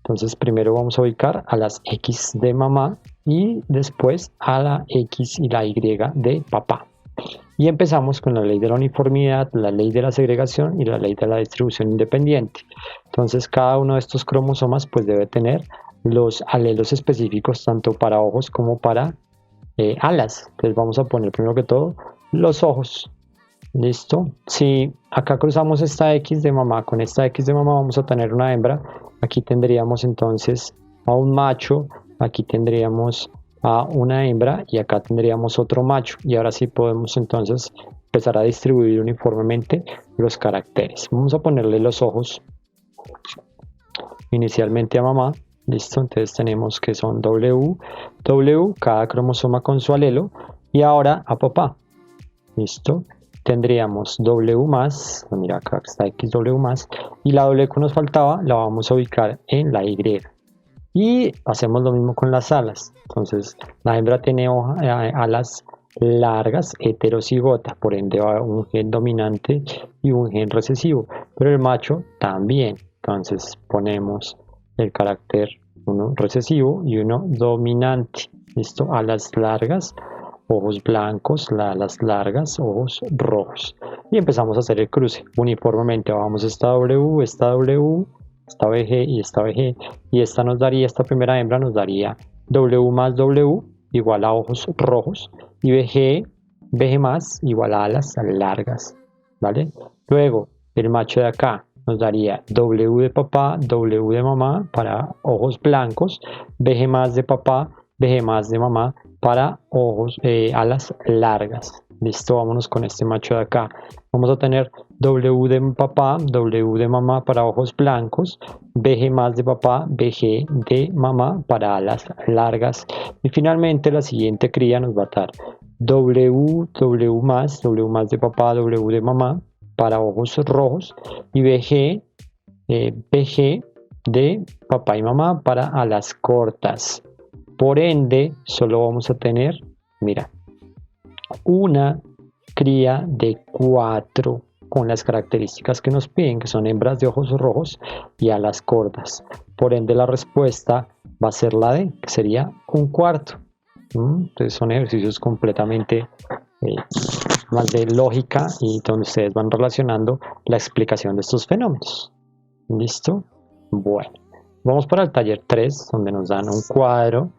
Entonces primero vamos a ubicar a las X de mamá y después a la X y la Y de papá. Y empezamos con la ley de la uniformidad, la ley de la segregación y la ley de la distribución independiente. Entonces cada uno de estos cromosomas pues debe tener los alelos específicos tanto para ojos como para alas. Entonces vamos a poner primero que todo los ojos. Listo. Si acá cruzamos esta X de mamá con esta X de mamá, vamos a tener una hembra. Aquí tendríamos entonces a un macho, aquí tendríamos a una hembra y acá tendríamos otro macho. Y ahora sí podemos entonces empezar a distribuir uniformemente los caracteres. Vamos a ponerle los ojos inicialmente a mamá. Listo, entonces tenemos que son W, W, cada cromosoma con su alelo. Y ahora a papá. Listo. Tendríamos W más, mira acá está XW más, y la W que nos faltaba la vamos a ubicar en la Y. Y hacemos lo mismo con las alas. Entonces la hembra tiene alas largas, heterocigota, por ende va un gen dominante y un gen recesivo, pero el macho también. Entonces ponemos el carácter uno recesivo y uno dominante. Listo, alas largas, ojos blancos, alas largas, ojos rojos. Y empezamos a hacer el cruce. Uniformemente vamos esta W, esta BG y esta BG. Y esta nos daría, esta primera hembra nos daría W más W igual a ojos rojos. Y BG más igual a alas largas. ¿Vale? Luego, el macho de acá nos daría W de papá, W de mamá para ojos blancos. BG más de papá, BG más de mamá para ojos, alas largas. Listo, vámonos con este macho de acá. Vamos a tener W de papá, W de mamá para ojos blancos, BG más de papá, BG de mamá para alas largas. Y finalmente la siguiente cría nos va a dar W más de papá, W de mamá para ojos rojos y BG de papá y mamá para alas cortas. Por ende, solo vamos a tener, mira, una cría de 4 con las características que nos piden, que son hembras de ojos rojos y alas cortas. Por ende, la respuesta va a ser la D, que sería un cuarto. Entonces son ejercicios completamente más de lógica y donde ustedes van relacionando la explicación de estos fenómenos. ¿Listo? Bueno, vamos para el taller 3, donde nos dan un cuadro.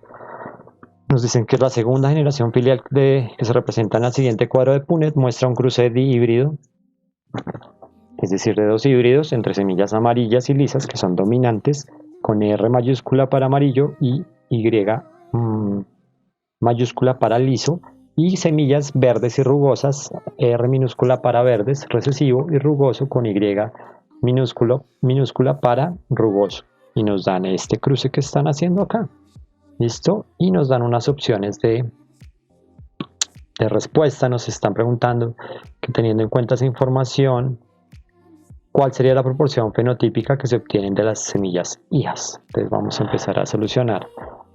Nos dicen que la segunda generación filial que se representa en el siguiente cuadro de Punnett muestra un cruce dihíbrido, es decir, de dos híbridos entre semillas amarillas y lisas que son dominantes, con R mayúscula para amarillo y Y mayúscula para liso, y semillas verdes y rugosas, R minúscula para verdes, recesivo, y rugoso con Y minúscula para rugoso. Y nos dan este cruce que están haciendo acá. ¿Listo? Y nos dan unas opciones de respuesta. Nos están preguntando que teniendo en cuenta esa información, ¿cuál sería la proporción fenotípica que se obtienen de las semillas hijas? Entonces vamos a empezar a solucionar.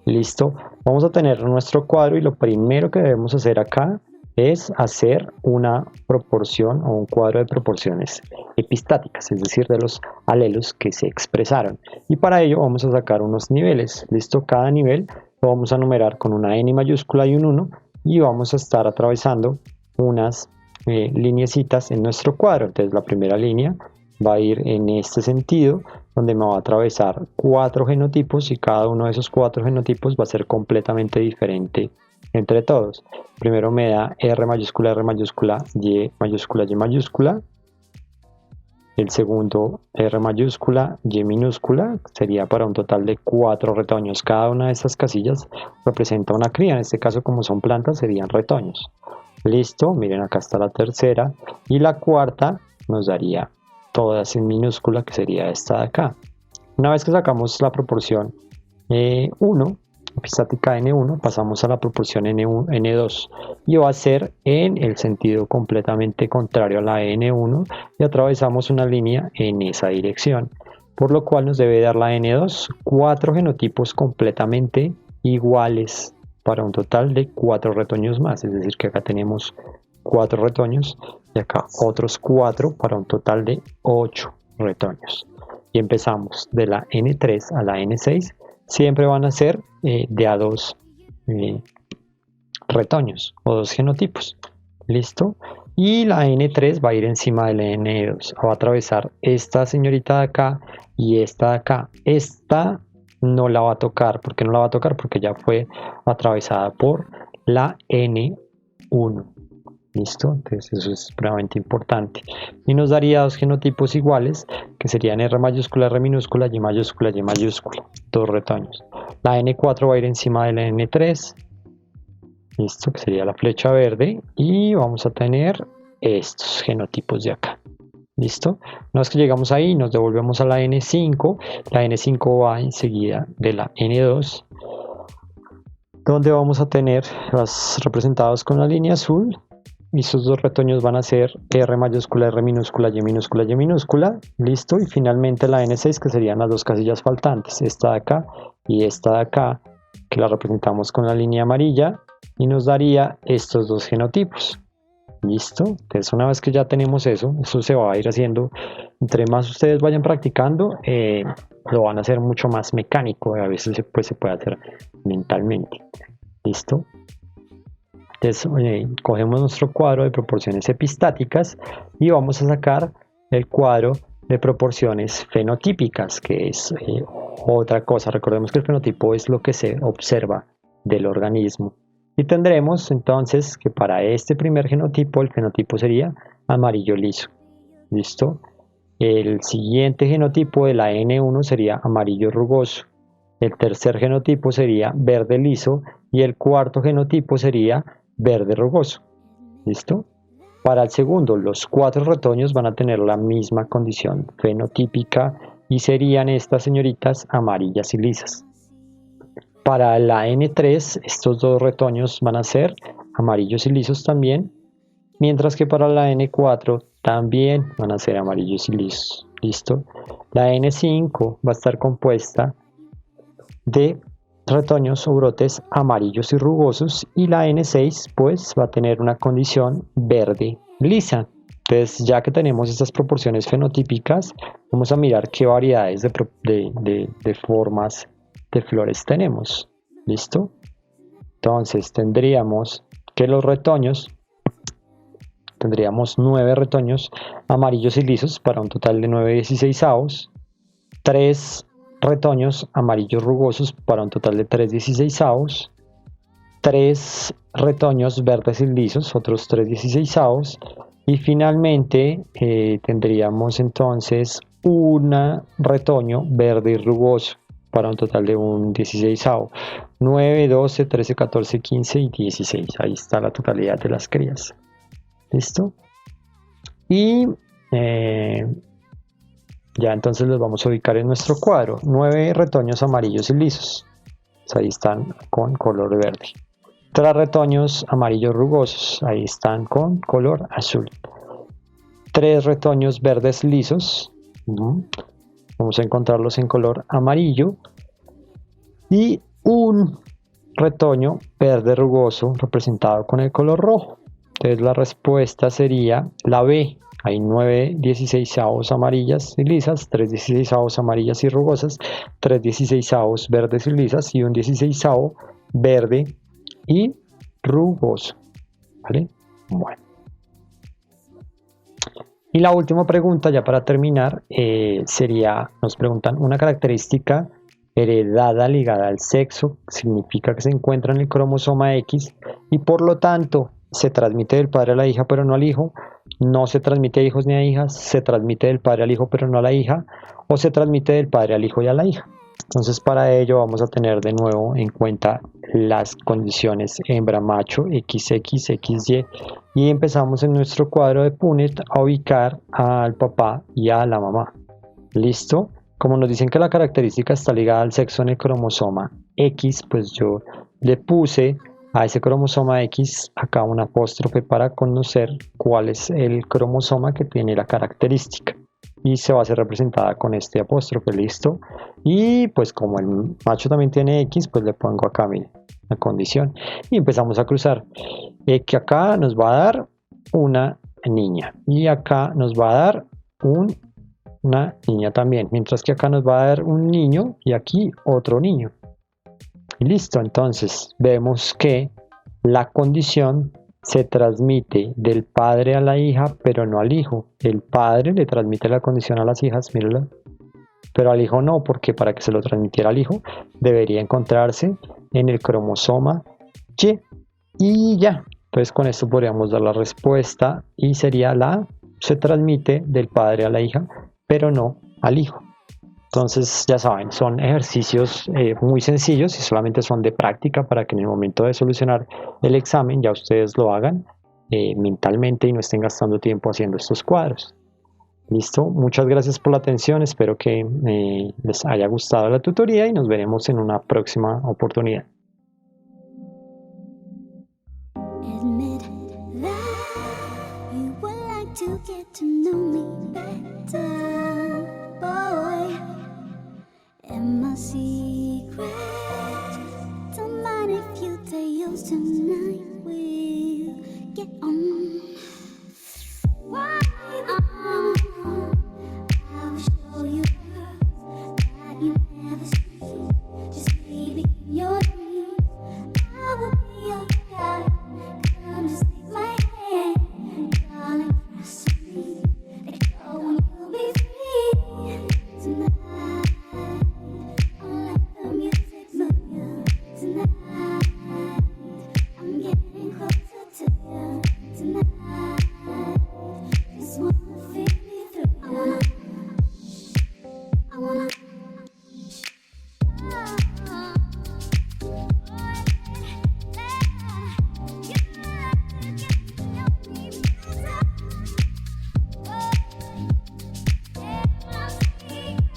Listo, vamos a tener nuestro cuadro y lo primero que debemos hacer acá es hacer una proporción o un cuadro de proporciones epistáticas, es decir, de los alelos que se expresaron. Y para ello vamos a sacar unos niveles. Listo, cada nivel lo vamos a numerar con una N mayúscula y un 1 y vamos a estar atravesando unas lineecitas en nuestro cuadro. Entonces la primera línea va a ir en este sentido, donde me va a atravesar 4 genotipos y cada uno de esos 4 genotipos va a ser completamente diferente entre todos. Primero me da R mayúscula, Y mayúscula, Y mayúscula. El segundo R mayúscula, Y minúscula, sería para un total de 4 retoños. Cada una de estas casillas representa una cría, en este caso como son plantas serían retoños. Listo, miren acá está la tercera y la cuarta nos daría todas en minúscula, que sería esta de acá. Una vez que sacamos la proporción 1, epistática N1, pasamos a la proporción N1, N2 y va a ser en el sentido completamente contrario a la N1 y atravesamos una línea en esa dirección, por lo cual nos debe dar la N2 4 genotipos completamente iguales para un total de 4 retoños más, es decir que acá tenemos 4 retoños y acá otros 4 para un total de 8 retoños. Y empezamos de la N3 a la N6, siempre van a ser de a 2 retoños o 2 genotipos. Listo. Y la N3 va a ir encima de la N2, va a atravesar esta señorita de acá y esta de acá. Esta no la va a tocar. ¿Por qué no la va a tocar? Porque ya fue atravesada por la N1. Listo, entonces eso es supremamente importante y nos daría 2 genotipos iguales que serían R mayúscula, R minúscula, Y mayúscula, Y mayúscula, 2 retoños. La N4 va a ir encima de la N3, listo, que sería la flecha verde, y vamos a tener estos genotipos de acá. Listo, una vez que llegamos ahí nos devolvemos a la N5, la N5 va enseguida de la N2, donde vamos a tener las representados con la línea azul. Y sus 2 retoños van a ser R mayúscula, R minúscula, Y minúscula, Y minúscula. Listo. Y finalmente la N6, que serían las 2 casillas faltantes. Esta de acá y esta de acá, que la representamos con la línea amarilla. Y nos daría estos 2 genotipos. Listo. Entonces una vez que ya tenemos eso se va a ir haciendo. Entre más ustedes vayan practicando, lo van a hacer mucho más mecánico. A veces se puede hacer mentalmente. Listo. Entonces, cogemos nuestro cuadro de proporciones epistáticas y vamos a sacar el cuadro de proporciones fenotípicas, que es otra cosa. Recordemos que el fenotipo es lo que se observa del organismo. Y tendremos entonces que para este primer genotipo, el fenotipo sería amarillo liso. ¿Listo? El siguiente genotipo de la N1 sería amarillo rugoso. El tercer genotipo sería verde liso y el cuarto genotipo sería verde rugoso. ¿Listo? Para el segundo, los 4 retoños van a tener la misma condición fenotípica y serían estas señoritas amarillas y lisas. Para la N3, estos 2 retoños van a ser amarillos y lisos también, mientras que para la N4 también van a ser amarillos y lisos. ¿Listo? La N5 va a estar compuesta de retoños o brotes amarillos y rugosos y la N6 pues va a tener una condición verde lisa. Entonces ya que tenemos estas proporciones fenotípicas, vamos a mirar qué variedades de formas de flores tenemos. ¿Listo? Entonces tendríamos que los retoños, tendríamos 9 retoños amarillos y lisos para un total de 9/16, 3 retoños amarillos rugosos para un total de 3/16, 3 retoños verdes y lisos, otros 3/16, y finalmente tendríamos entonces un retoño verde y rugoso para un total de un 16. 9, 12, 13, 14, 15 y 16. Ahí está la totalidad de las crías. ¿Listo? Y ya entonces los vamos a ubicar en nuestro cuadro. 9 retoños amarillos y lisos. Ahí están con color verde. 3 retoños amarillos rugosos. Ahí están con color azul. 3 retoños verdes lisos. Vamos a encontrarlos en color amarillo. Y un retoño verde rugoso representado con el color rojo. Entonces la respuesta sería la B. Hay 9 16avos amarillas y lisas, 3 16avos amarillas y rugosas, 3 16avos verdes y lisas y un 16avo verde y rugoso. ¿Vale? Bueno. Y la última pregunta, ya para terminar, sería, nos preguntan, una característica heredada ligada al sexo significa que se encuentra en el cromosoma X y por lo tanto se transmite del padre a la hija pero no al hijo, no se transmite a hijos ni a hijas, se transmite del padre al hijo pero no a la hija, o se transmite del padre al hijo y a la hija. Entonces para ello vamos a tener de nuevo en cuenta las condiciones hembra macho XX XY y empezamos en nuestro cuadro de Punnett a ubicar al papá y a la mamá. ¿Listo? Como nos dicen que la característica está ligada al sexo en el cromosoma X, pues yo le puse a ese cromosoma X acá un apóstrofe para conocer cuál es el cromosoma que tiene la característica y se va a ser representada con este apóstrofe. ¿Listo? Y pues como el macho también tiene X, pues le pongo acá la condición y empezamos a cruzar, que acá nos va a dar una niña y acá nos va a dar una niña también, mientras que acá nos va a dar un niño y aquí otro niño. Y listo, entonces vemos que la condición se transmite del padre a la hija, pero no al hijo. El padre le transmite la condición a las hijas, mírenlo, pero al hijo no, porque para que se lo transmitiera al hijo debería encontrarse en el cromosoma Y y ya. Entonces con esto podríamos dar la respuesta y sería la se transmite del padre a la hija, pero no al hijo. Entonces ya saben, son ejercicios muy sencillos y solamente son de práctica para que en el momento de solucionar el examen ya ustedes lo hagan mentalmente y no estén gastando tiempo haciendo estos cuadros. Listo, muchas gracias por la atención, espero que les haya gustado la tutoría y nos veremos en una próxima oportunidad. Admit that you would like to get to know me better, boy. And my secret